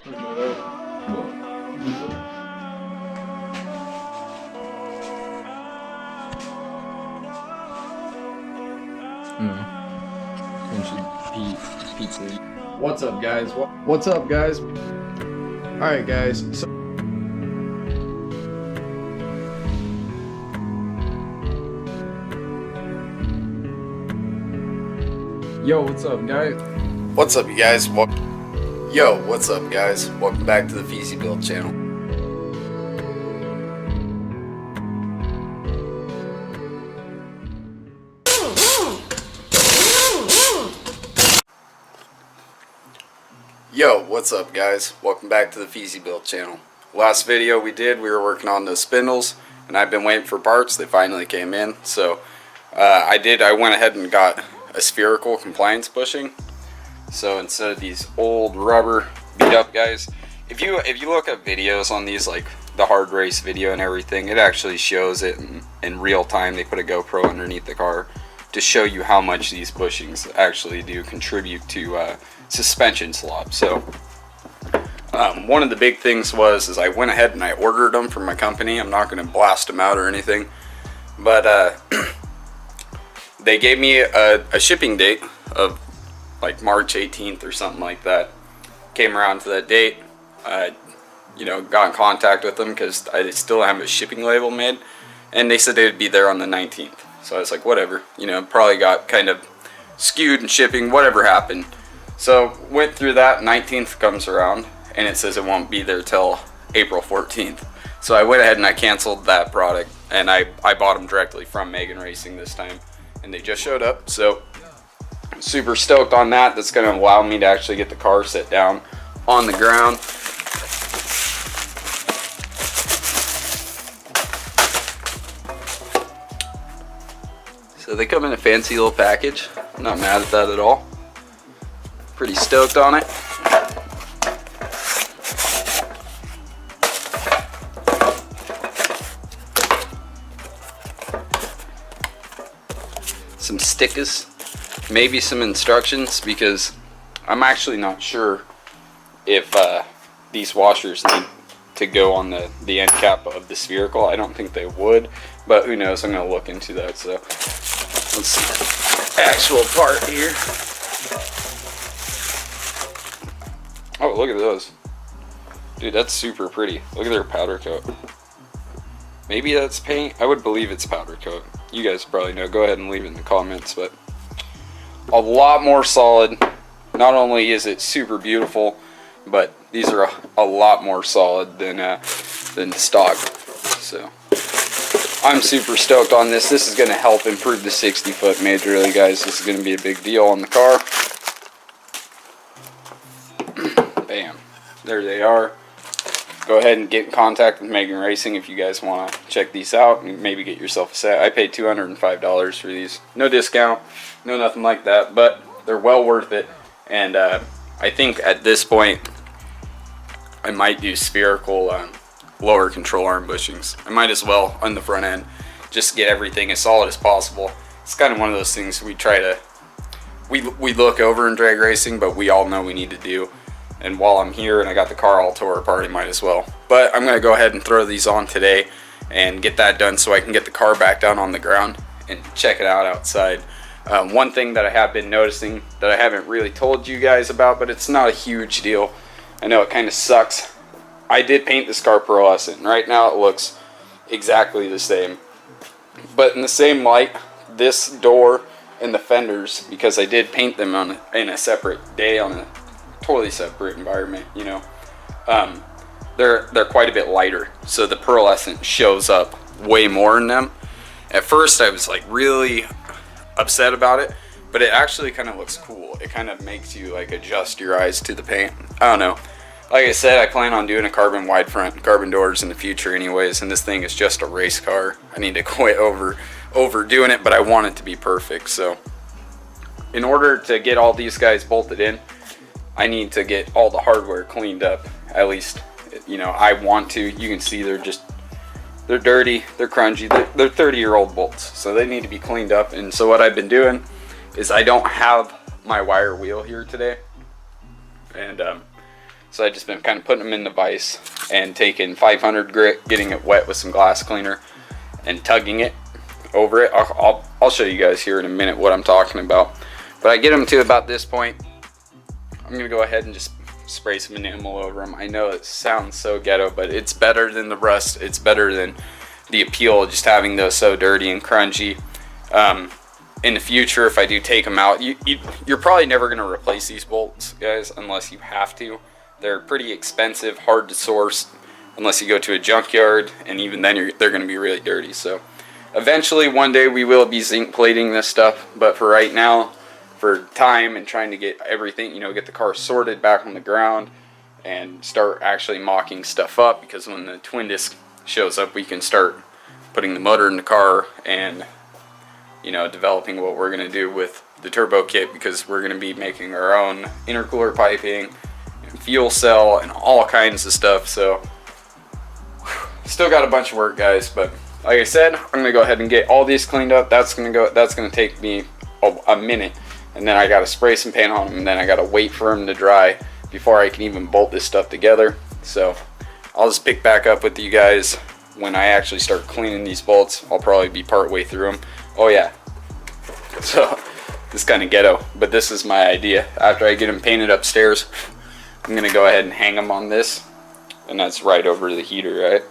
What's up, guys? What's up, guys? All right, guys. So yo, what's up, guys? What's up, you guys? Yo, what's up, guys? Welcome back to the Feezy-built channel. Yo, what's up, guys? Welcome back to the Feezy-built channel. Last video we were working on those spindles, and I've been waiting for parts. They finally came in, so I went ahead and got a spherical compliance bushing. So instead of these old rubber beat up guys, if you look at videos on these, like the hard race video and everything, it actually shows it in real time. They put a GoPro underneath the car to show you how much these bushings actually do contribute to suspension slop. So one of the big things is I went ahead and I ordered them from my company. I'm not going to blast them out or anything, but they gave me a shipping date of like March 18th or something like that. Came around to that date. Got in contact with them because I still have a shipping label made, and they said they would be there on the 19th. So I was like, whatever, probably got kind of skewed in shipping, whatever happened. So went through that. 19th comes around and it says it won't be there till April 14th. So I went ahead and I canceled that product, and I bought them directly from Megan Racing this time, and they just showed up. So super stoked on that. That's going to allow me to actually get the car set down on the ground. So they come in a fancy little package. I'm not mad at that at all. Pretty stoked on it. Some stickers, maybe some instructions, because I'm actually not sure if these washers need to go on the end cap of the spherical. I don't think they would, but who knows? I'm going to look into that. So let's see the actual part here. Oh, look at those. Dude, that's super pretty. Look at their powder coat. Maybe that's paint. I would believe it's powder coat. You guys probably know. Go ahead and leave it in the comments. But a lot more solid. Not only is it super beautiful, but these are a lot more solid than stock. So I'm super stoked on this. This is going to help improve the 60-foot majorly, guys. This is going to be a big deal on the car. Bam. There they are. Go ahead and get in contact with Megan Racing if you guys want to check these out and maybe get yourself a set. I paid $205 for these. No discount, no nothing like that, but they're well worth it. And I think at this point I might do spherical lower control arm bushings. I might as well on the front end, just get everything as solid as possible. It's kind of one of those things we look over in drag racing, but we all know we need to do. And while I'm here and I got the car all tore apart, I might as well. But I'm going to go ahead and throw these on today and get that done so I can get the car back down on the ground and check it out outside. One thing that I have been noticing that I haven't really told you guys about, but it's not a huge deal. I know it kind of sucks. I did paint this car pearlescent, and right now it looks exactly the same. But in the same light, this door and the fenders, because I did paint them in a separate day on a totally separate environment, they're quite a bit lighter, so the pearlescent shows up way more in them. At first I was like really upset about it, but it actually kind of looks cool. It kind of makes you like adjust your eyes to the paint. I don't know. Like I said, I plan on doing a carbon wide front, carbon doors in the future anyways, and this thing is just a race car. I need to quit overdoing it, but I want it to be perfect. So in order to get all these guys bolted in, I need to get all the hardware cleaned up. At least, I want to. You can see they're dirty, they're crunchy, they're 30-year-old bolts, so they need to be cleaned up. And so what I've been doing is I don't have my wire wheel here today, and So I've just been kind of putting them in the vise and taking 500 grit, getting it wet with some glass cleaner, and tugging it over it. I'll show you guys here in a minute what I'm talking about. But I get them to about this point. I'm going to go ahead and just spray some enamel over them. I know it sounds so ghetto, but it's better than the rust. It's better than the appeal of just having those so dirty and crunchy. In the future, if I do take them out, you're probably never going to replace these bolts, guys, unless you have to. They're pretty expensive, hard to source, unless you go to a junkyard, and even then they're going to be really dirty. So eventually, one day, we will be zinc plating this stuff, but for right now, for time and trying to get everything, you know, get the car sorted back on the ground and start actually mocking stuff up, because when the twin disc shows up, we can start putting the motor in the car and, you know, developing what we're going to do with the turbo kit, because we're going to be making our own intercooler piping and fuel cell and all kinds of stuff. So still got a bunch of work, guys, but like I said, I'm going to go ahead and get all these cleaned up. That's going to take me a minute. And then I got to spray some paint on them, and then I got to wait for them to dry before I can even bolt this stuff together. So I'll just pick back up with you guys when I actually start cleaning these bolts. I'll probably be part way through them. Oh yeah, so this is kind of ghetto, but this is my idea. After I get them painted upstairs, I'm going to go ahead and hang them on this, and that's right over the heater, right?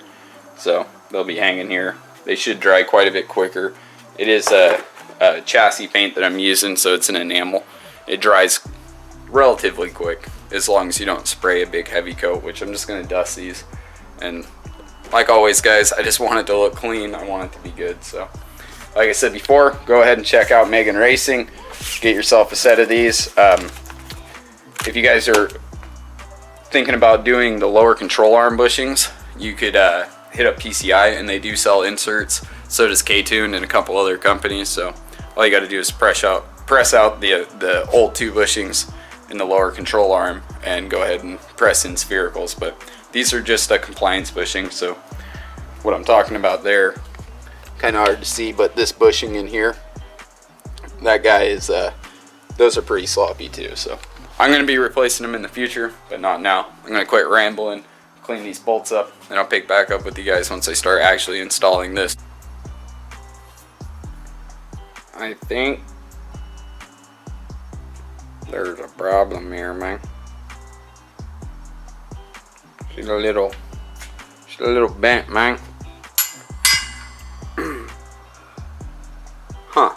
So they'll be hanging here. They should dry quite a bit quicker. It is a chassis paint that I'm using, so it's an enamel. It dries relatively quick as long as you don't spray a big heavy coat, which I'm just going to dust these. And like always, guys, I just want it to look clean. I want it to be good. So like I said before, go ahead and check out Megan Racing. Get yourself a set of these. If you guys are thinking about doing the lower control arm bushings, you could hit up PCI, and they do sell inserts. So does K-Tune and a couple other companies. So all you got to do is press out the old two bushings in the lower control arm and go ahead and press in sphericals. But these are just a compliance bushing, so what I'm talking about there, kind of hard to see, but this bushing in here, that guy is, those are pretty sloppy too. So I'm going to be replacing them in the future, but not now. I'm going to quit rambling, clean these bolts up, and I'll pick back up with you guys once I start actually installing this. I think there's a problem here, man. She's a little bent, man. Huh.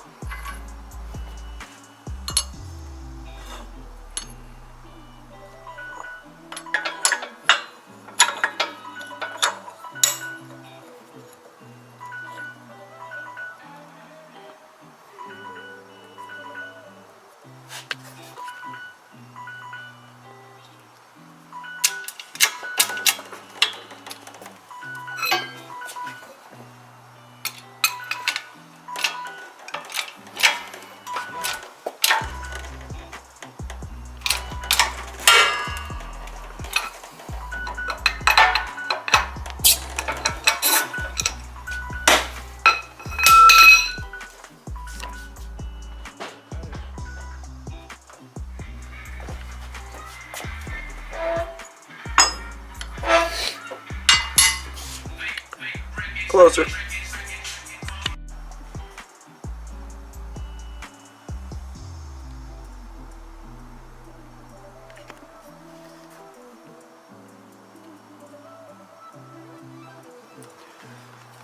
Closer.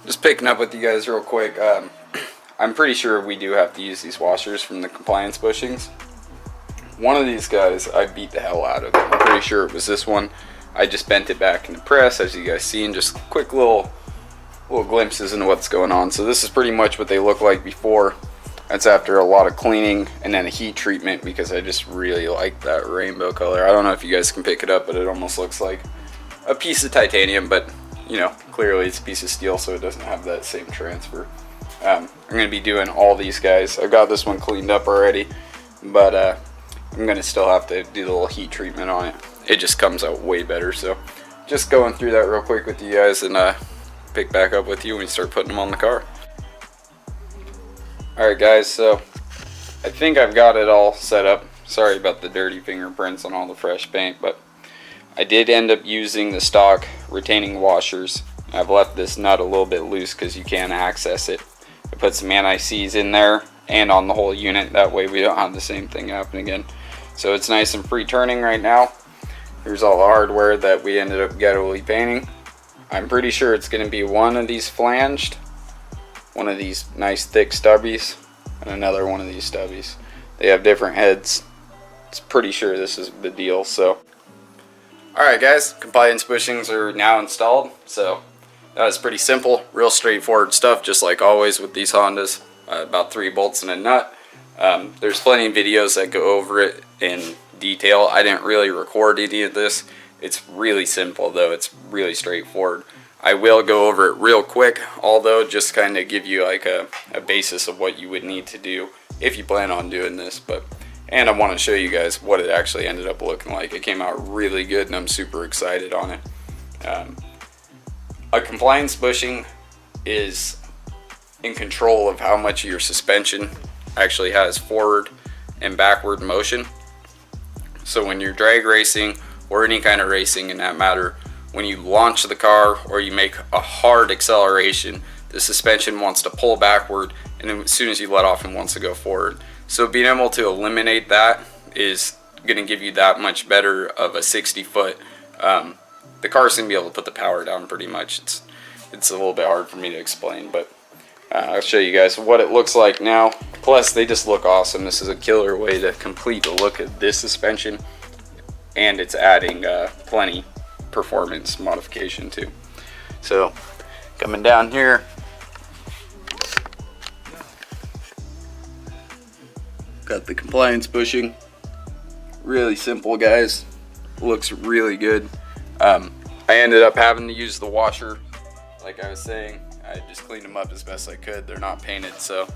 Just picking up with you guys real quick. I'm pretty sure we do have to use these washers from the compliance bushings. One of these guys I beat the hell out of. I'm pretty sure it was this one. I just bent it back in the press, as you guys see, and just quick little glimpses into what's going on. So this is pretty much what they look like before. That's after a lot of cleaning and then a heat treatment, because I just really like that rainbow color. I don't know if you guys can pick it up, but it almost looks like a piece of titanium, but you know, clearly it's a piece of steel, so it doesn't have that same transfer. I'm going to be doing all these guys. I got this one cleaned up already, but I'm going to still have to do the little heat treatment on it. It just comes out way better. So just going through that real quick with you guys, and pick back up with you when you start putting them on the car. Alright guys, so I think I've got it all set up. Sorry about the dirty fingerprints on all the fresh paint, but I did end up using the stock retaining washers. I've left this nut a little bit loose because you can't access it. I put some anti-seize in there and on the whole unit, that way we don't have the same thing happen again. So it's nice and free turning right now. Here's all the hardware that we ended up gettily painting. I'm pretty sure it's going to be one of these flanged, one of these nice thick stubbies, and another one of these stubbies. They have different heads. It's pretty sure this is the deal. So alright guys, compliance bushings are now installed. So that was pretty simple, real straightforward stuff, just like always with these Hondas. About 3 bolts and a nut. There's plenty of videos that go over it in detail. I didn't really record any of this. It's really simple though, it's really straightforward. I will go over it real quick, although just kind of give you like a basis of what you would need to do if you plan on doing this. And I want to show you guys what it actually ended up looking like. It came out really good and I'm super excited on it. A compliance bushing is in control of how much your suspension actually has forward and backward motion. So when you're drag racing or any kind of racing in that matter, when you launch the car or you make a hard acceleration, the suspension wants to pull backward, and then as soon as you let off, it wants to go forward. So being able to eliminate that is going to give you that much better of a 60-foot. The car's going to be able to put the power down pretty much. It's a little bit hard for me to explain, but I'll show you guys what it looks like now. Plus, they just look awesome. This is a killer way to complete the look of this suspension, and it's adding plenty performance modification too. So, coming down here, got the compliance bushing. Really simple, guys. Looks really good. I ended up having to use the washer, like I was saying. I just cleaned them up as best I could. They're not painted, so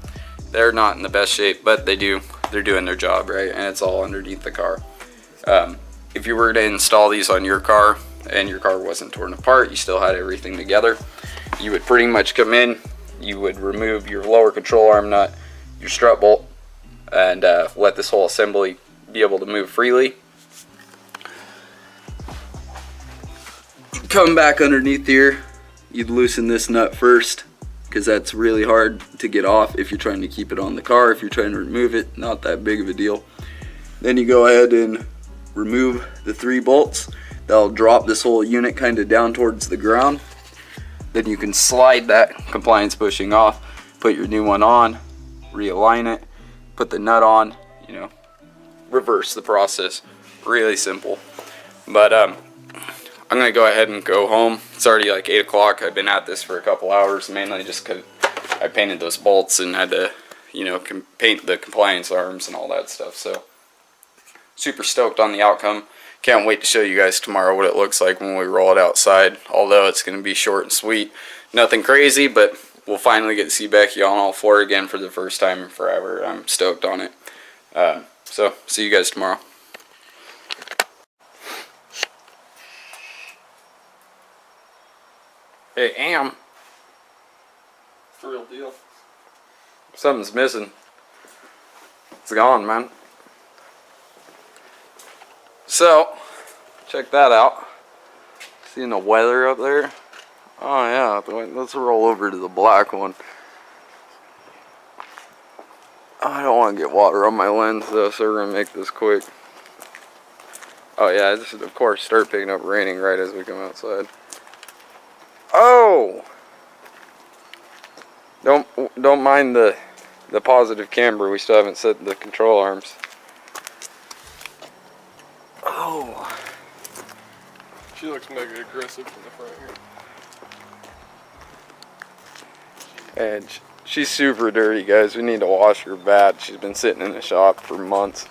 they're not in the best shape, but they're doing their job, right? And it's all underneath the car. If you were to install these on your car and your car wasn't torn apart, you still had everything together, you would pretty much come in, you would remove your lower control arm nut, your strut bolt, and let this whole assembly be able to move freely. Come back underneath here, you'd loosen this nut first, because that's really hard to get off if you're trying to keep it on the car. If you're trying to remove it, not that big of a deal. Then you go ahead and remove the 3 bolts. That'll drop this whole unit kind of down towards the ground. Then you can slide that compliance bushing off, put your new one on, realign it, put the nut on, you know, reverse the process. Really simple. But I'm gonna go ahead and go home. It's already like 8 o'clock. I've been at this for a couple hours, mainly just because I painted those bolts and had to, you know, paint the compliance arms and all that stuff. So super stoked on the outcome. Can't wait to show you guys tomorrow what it looks like when we roll it outside. Although it's gonna be short and sweet, nothing crazy, but we'll finally get to see Becky on all 4 again for the first time in forever. I'm stoked on it. So see you guys tomorrow. Hey, Am. It's the real deal. Something's missing. It's gone, man. So, check that out. Seeing the weather up there? Oh yeah, let's roll over to the black one. I don't want to get water on my lens though, so we're going to make this quick. Oh yeah, this is of course start picking up raining right as we come outside. Oh! Don't mind the positive camber, we still haven't set the control arms. Oh! She looks mega aggressive from the front here. And she's super dirty, guys. We need to wash her bad. She's been sitting in the shop for months.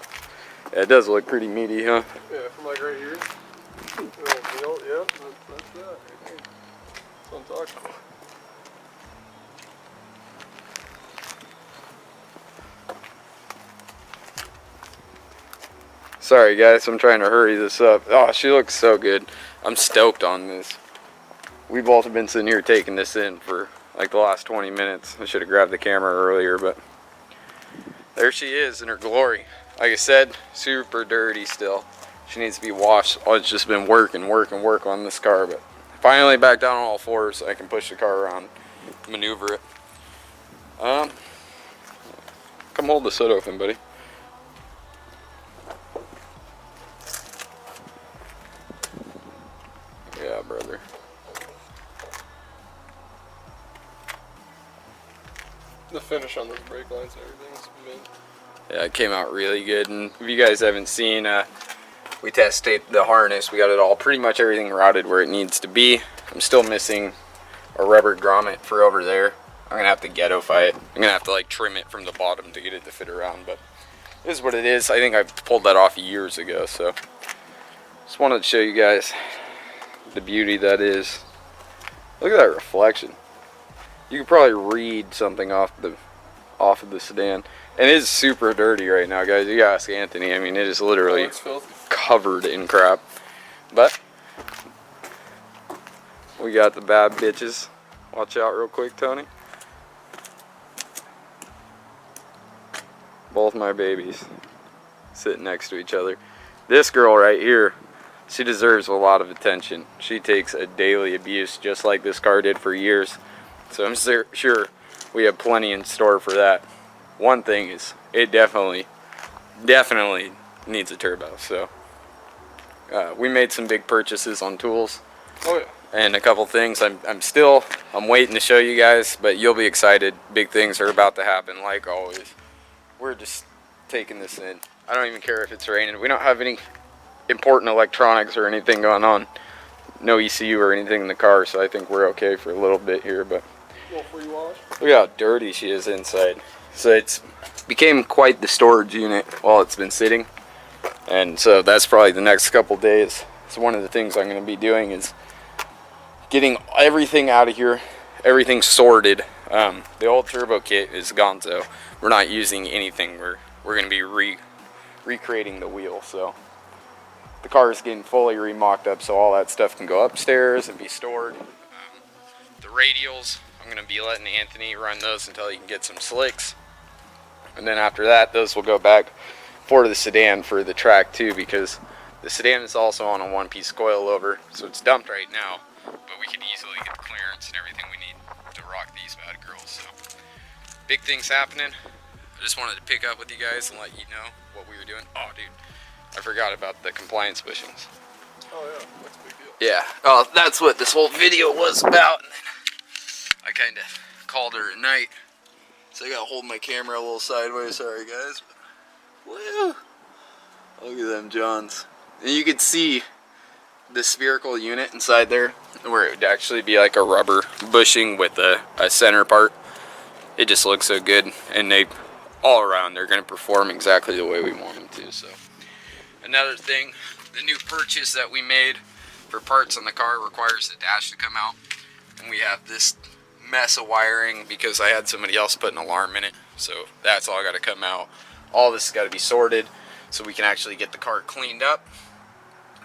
Yeah, it does look pretty meaty, huh? Yeah, from like right here. Yeah, that's that. Right there. That's what I'm talking about. Sorry, guys. I'm trying to hurry this up. Oh, she looks so good. I'm stoked on this. We've both been sitting here taking this in for like the last 20 minutes. I should have grabbed the camera earlier, but there she is in her glory. Like I said, super dirty still. She needs to be washed. Oh, it's just been work on this car, but finally back down on all fours so I can push the car around, maneuver it. Come hold the hood open, buddy. Yeah, brother. The finish on those brake lines and everything's been. Yeah, it came out really good. And if you guys haven't seen, we tested the harness. We got it all, pretty much everything routed where it needs to be. I'm still missing a rubber grommet for over there. I'm gonna have to ghetto-fy it. I'm gonna have to like trim it from the bottom to get it to fit around, but it is what it is. I think I pulled that off years ago, so just wanted to show you guys the beauty that is. Look at that reflection. You could probably read something off of the sedan. And it is super dirty right now, guys. You gotta ask Anthony. I mean, it is literally covered in crap. But we got the bad bitches. Watch out real quick, Tony. Both my babies sitting next to each other. This girl right here, she deserves a lot of attention. She takes a daily abuse just like this car did for years. So I'm sure we have plenty in store for that. One thing is, it definitely needs a turbo. So we made some big purchases on tools. Oh yeah. And a couple things I'm waiting to show you guys, but you'll be excited. Big things are about to happen, like always. We're just taking this in. I don't even care if it's raining. We don't have any important electronics or anything going on. No ECU or anything in the car, so I think we're okay for a little bit here. But Little free wash. look how dirty she is inside. So it's became quite the storage unit while it's been sitting, and so that's probably the next couple days. So one of the things I'm going to be doing is getting everything out of here, everything sorted. The old turbo kit is gone, so we're not using anything. We're going to be recreating the wheel. So the car is getting fully remocked up, so all that stuff can go upstairs and be stored. The radials, I'm going to be letting Anthony run those until he can get some slicks. And then after that, those will go back for the sedan for the track too, because the sedan is also on a one-piece coilover, so it's dumped right now, but we could easily get the clearance and everything we need to rock these bad girls. So big things happening. I just wanted to pick up with you guys and let you know what we were doing. Oh dude, I forgot about the compliance bushings. Oh yeah, that's a big deal. Yeah, oh, that's what this whole video was about. And then I kind of called her at night, so I gotta hold my camera a little sideways. Sorry guys. Woo! Look at them Johns. And you can see the spherical unit inside there, where it would actually be like a rubber bushing with a center part. It just looks so good, and they all around they're gonna perform exactly the way we want them to. So another thing, the new purchase that we made for parts on the car requires the dash to come out, and we have this mess of wiring because I had somebody else put an alarm in it, so that's all got to come out. All this has got to be sorted so we can actually get the car cleaned up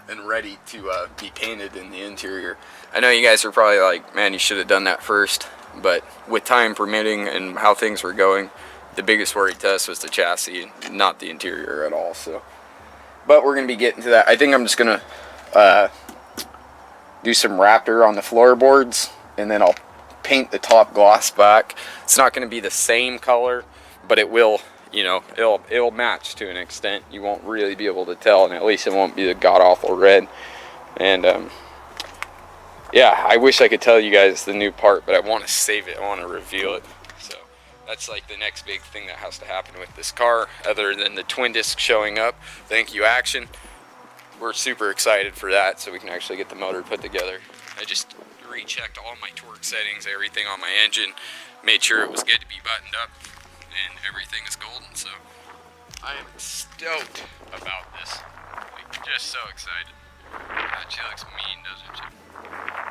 and ready to be painted in the interior. I know you guys are probably like, man, you should have done that first, but with time permitting and how things were going, the biggest worry test was the chassis, not the interior at all. So but we're going to be getting to that. I think I'm just going to do some Raptor on the floorboards, and then I'll paint the top gloss back. It's not going to be the same color, but it will, you know, it'll match to an extent. You won't really be able to tell, and at least it won't be the god-awful red. And yeah, I wish I could tell you guys the new part, but I want to save it. I want to reveal it. So that's like the next big thing that has to happen with this car, other than the twin disc showing up. Thank you, Action. We're super excited for that, so we can actually get the motor put together. I just rechecked all my torque settings, everything on my engine, made sure it was good to be buttoned up, and everything is golden. So I am stoked about this. Like, just so excited. That she looks mean, doesn't she?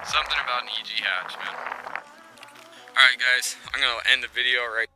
Something about an EG hatch, man. Alright guys, I'm gonna end the video right